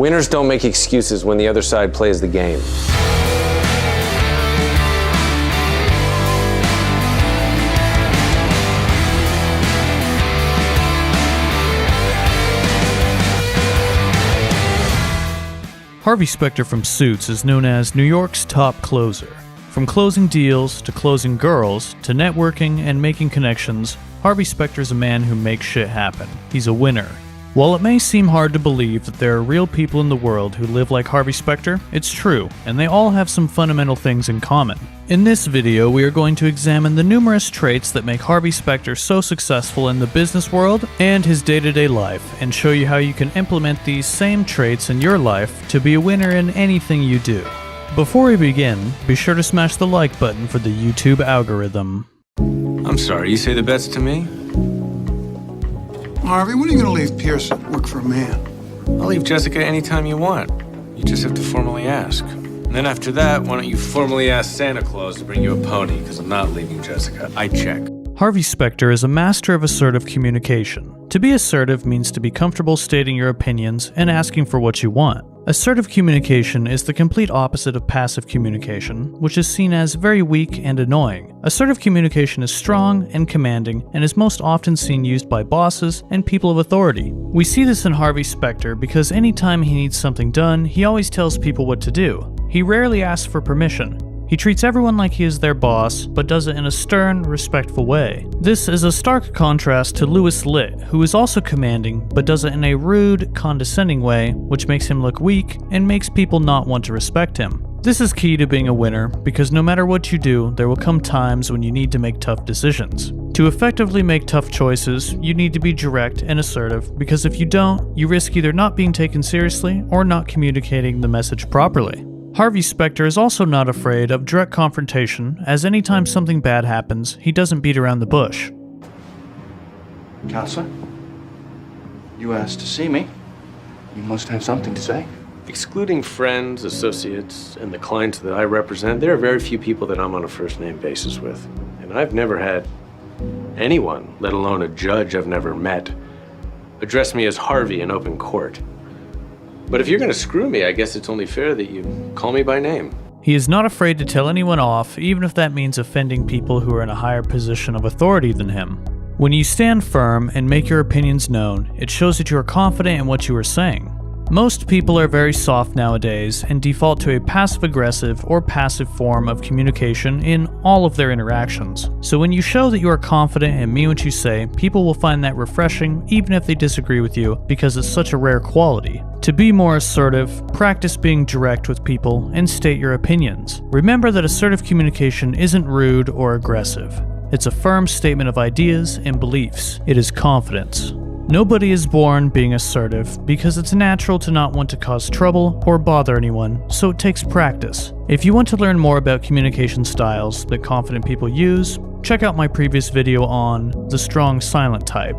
Winners don't make excuses when the other side plays the game. Harvey Specter from Suits is known as New York's top closer. From closing deals, to closing girls, to networking and making connections, Harvey Specter is a man who makes shit happen. He's a winner. While it may seem hard to believe that there are real people in the world who live like Harvey Specter, it's true, and they all have some fundamental things in common. In this video, we are going to examine the numerous traits that make Harvey Specter so successful in the business world and his day-to-day life, and show you how you can implement these same traits in your life to be a winner in anything you do. Before we begin, be sure to smash the like button for the YouTube algorithm. I'm sorry, you say the bets to me? Harvey, when are you going to leave Pearson, work for a man? I'll leave Jessica anytime you want. You just have to formally ask. And then after that, why don't you formally ask Santa Claus to bring you a pony, because I'm not leaving Jessica. I check. Harvey Specter is a master of assertive communication. To be assertive means to be comfortable stating your opinions and asking for what you want. Assertive communication is the complete opposite of passive communication, which is seen as very weak and annoying. Assertive communication is strong and commanding and is most often seen used by bosses and people of authority. We see this in Harvey Specter because anytime he needs something done, he always tells people what to do. He rarely asks for permission. He treats everyone like he is their boss, but does it in a stern, respectful way. This is a stark contrast to Louis Litt, who is also commanding, but does it in a rude, condescending way, which makes him look weak and makes people not want to respect him. This is key to being a winner, because no matter what you do, there will come times when you need to make tough decisions. To effectively make tough choices, you need to be direct and assertive, because if you don't, you risk either not being taken seriously or not communicating the message properly. Harvey Specter is also not afraid of direct confrontation, as anytime something bad happens, he doesn't beat around the bush. Counselor, you asked to see me. You must have something to say. Excluding friends, associates, and the clients that I represent, there are very few people that I'm on a first-name basis with. And I've never had anyone, let alone a judge I've never met, address me as Harvey in open court. But if you're going to screw me, I guess it's only fair that you call me by name. He is not afraid to tell anyone off, even if that means offending people who are in a higher position of authority than him. When you stand firm and make your opinions known, it shows that you are confident in what you are saying. Most people are very soft nowadays and default to a passive-aggressive or passive form of communication in all of their interactions. So when you show that you are confident and mean what you say, people will find that refreshing even if they disagree with you, because it's such a rare quality. To be more assertive, practice being direct with people and state your opinions. Remember that assertive communication isn't rude or aggressive. It's a firm statement of ideas and beliefs. It is confidence. Nobody is born being assertive because it's natural to not want to cause trouble or bother anyone, so it takes practice. If you want to learn more about communication styles that confident people use, check out my previous video on the strong silent type.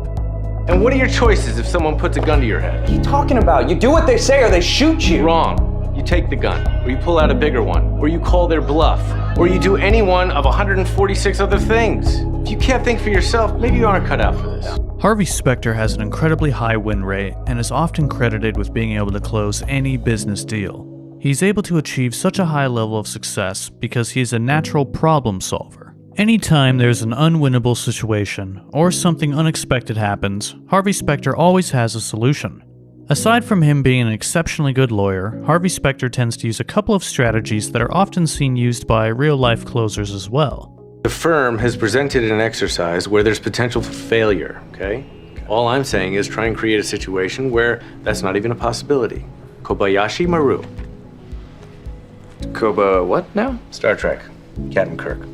And what are your choices if someone puts a gun to your head? What are you talking about? You do what they say or they shoot you. Wrong. You take the gun, or you pull out a bigger one, or you call their bluff, or you do any one of 146 other things. If you can't think for yourself, maybe you aren't cut out for this. Harvey Specter has an incredibly high win rate and is often credited with being able to close any business deal. He's able to achieve such a high level of success because he is a natural problem solver. Anytime there's an unwinnable situation or something unexpected happens, Harvey Specter always has a solution. Aside from him being an exceptionally good lawyer, Harvey Specter tends to use a couple of strategies that are often seen used by real-life closers as well. The firm has presented an exercise where there's potential for failure, okay? All I'm saying is try and create a situation where that's not even a possibility. Kobayashi Maru. Koba what now? Star Trek. Captain Kirk.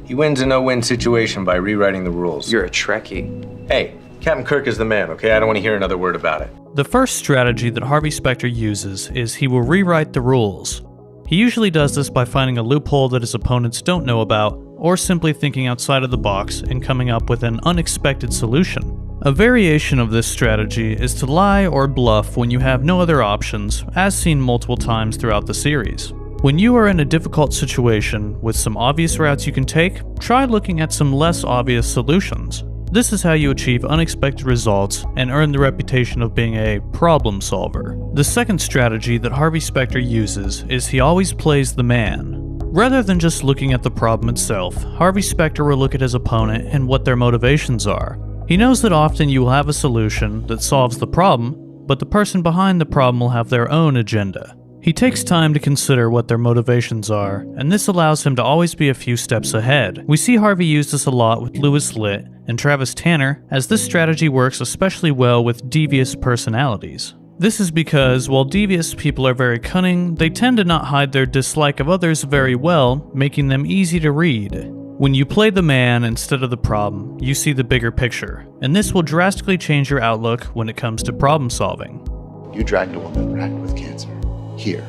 He wins a no-win situation by rewriting the rules. You're a Trekkie. Hey, Captain Kirk is the man, okay? I don't want to hear another word about it. The first strategy that Harvey Specter uses is he will rewrite the rules. He usually does this by finding a loophole that his opponents don't know about, or simply thinking outside of the box and coming up with an unexpected solution. A variation of this strategy is to lie or bluff when you have no other options, as seen multiple times throughout the series. When you are in a difficult situation with some obvious routes you can take, try looking at some less obvious solutions. This is how you achieve unexpected results and earn the reputation of being a problem solver. The second strategy that Harvey Specter uses is he always plays the man. Rather than just looking at the problem itself, Harvey Specter will look at his opponent and what their motivations are. He knows that often you will have a solution that solves the problem, but the person behind the problem will have their own agenda. He takes time to consider what their motivations are, and this allows him to always be a few steps ahead. We see Harvey use this a lot with Louis Litt and Travis Tanner, as this strategy works especially well with devious personalities. This is because, while devious people are very cunning, they tend to not hide their dislike of others very well, making them easy to read. When you play the man instead of the problem, you see the bigger picture, and this will drastically change your outlook when it comes to problem solving. You dragged a woman back with cancer here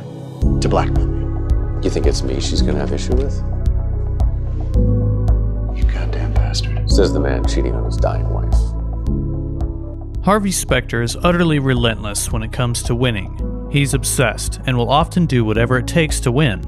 to blackmail me. You think it's me she's gonna have issue with? You goddamn bastard. Says the man cheating on his dying wife. Harvey Specter is utterly relentless when it comes to winning. He's obsessed and will often do whatever it takes to win.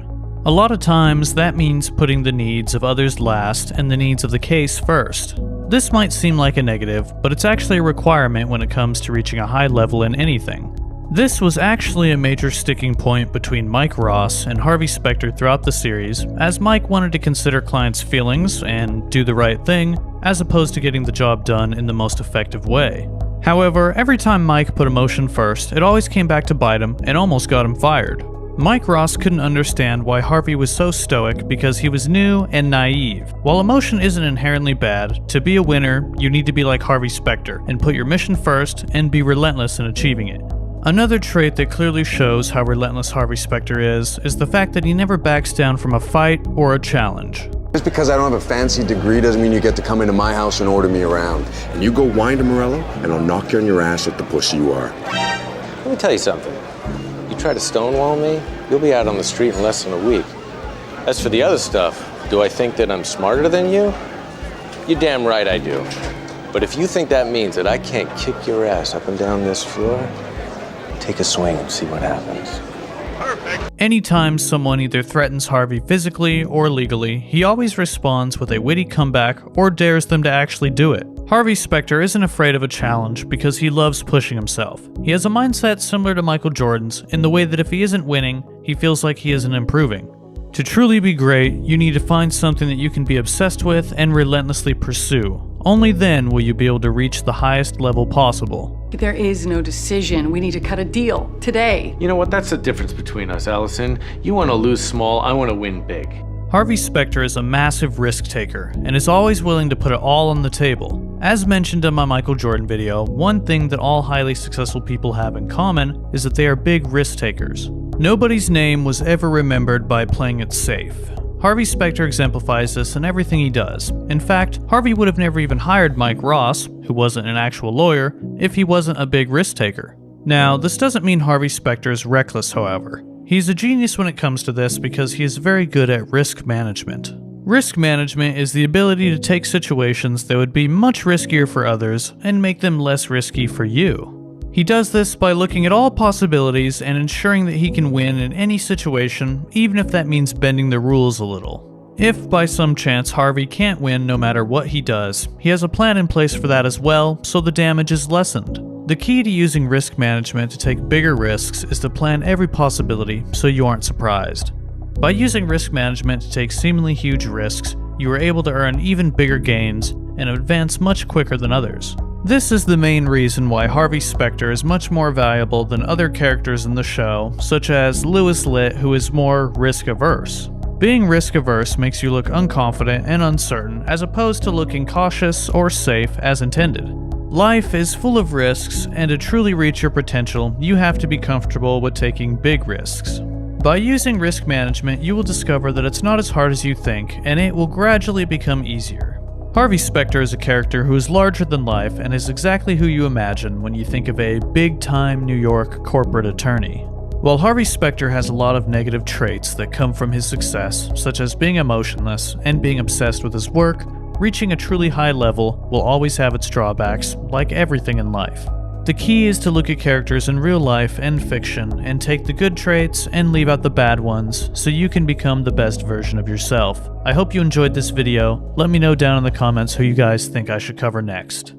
A lot of times that means putting the needs of others last and the needs of the case first. This might seem like a negative, but it's actually a requirement when it comes to reaching a high level in anything. This was actually a major sticking point between Mike Ross and Harvey Specter throughout the series, as Mike wanted to consider clients' feelings and do the right thing, as opposed to getting the job done in the most effective way. However, every time Mike put emotion first, it always came back to bite him and almost got him fired. Mike Ross couldn't understand why Harvey was so stoic because he was new and naive. While emotion isn't inherently bad, to be a winner, you need to be like Harvey Specter and put your mission first and be relentless in achieving it. Another trait that clearly shows how relentless Harvey Specter is the fact that he never backs down from a fight or a challenge. Just because I don't have a fancy degree doesn't mean you get to come into my house and order me around. And you go whine to Morello, and I'll knock you on your ass at the pussy you are. Let me tell you something. You try to stonewall me, you'll be out on the street in less than a week. As for the other stuff, do I think that I'm smarter than you? You're damn right I do. But if you think that means that I can't kick your ass up and down this floor, take a swing and see what happens. Anytime someone either threatens Harvey physically or legally, he always responds with a witty comeback or dares them to actually do it. Harvey Specter isn't afraid of a challenge because he loves pushing himself. He has a mindset similar to Michael Jordan's in the way that if he isn't winning, he feels like he isn't improving. To truly be great, you need to find something that you can be obsessed with and relentlessly pursue. Only then will you be able to reach the highest level possible. There is no decision. We need to cut a deal today. You know what? That's the difference between us, Allison. You want to lose small, I want to win big. Harvey Specter is a massive risk taker and is always willing to put it all on the table. As mentioned in my Michael Jordan video, one thing that all highly successful people have in common is that they are big risk takers. Nobody's name was ever remembered by playing it safe. Harvey Specter exemplifies this in everything he does. In fact, Harvey would have never even hired Mike Ross, who wasn't an actual lawyer, if he wasn't a big risk taker. Now, this doesn't mean Harvey Specter is reckless, however. He's a genius when it comes to this because he is very good at risk management. Risk management is the ability to take situations that would be much riskier for others and make them less risky for you. He does this by looking at all possibilities and ensuring that he can win in any situation, even if that means bending the rules a little. If by some chance Harvey can't win no matter what he does, he has a plan in place for that as well, so the damage is lessened. The key to using risk management to take bigger risks is to plan every possibility so you aren't surprised. By using risk management to take seemingly huge risks, you are able to earn even bigger gains and advance much quicker than others. This is the main reason why Harvey Specter is much more valuable than other characters in the show, such as Louis Litt, who is more risk-averse. Being risk-averse makes you look unconfident and uncertain, as opposed to looking cautious or safe as intended. Life is full of risks, and to truly reach your potential, you have to be comfortable with taking big risks. By using risk management, you will discover that it's not as hard as you think, and it will gradually become easier. Harvey Specter is a character who is larger than life and is exactly who you imagine when you think of a big-time New York corporate attorney. While Harvey Specter has a lot of negative traits that come from his success, such as being emotionless and being obsessed with his work, reaching a truly high level will always have its drawbacks, like everything in life. The key is to look at characters in real life and fiction and take the good traits and leave out the bad ones so you can become the best version of yourself. I hope you enjoyed this video. Let me know down in the comments who you guys think I should cover next.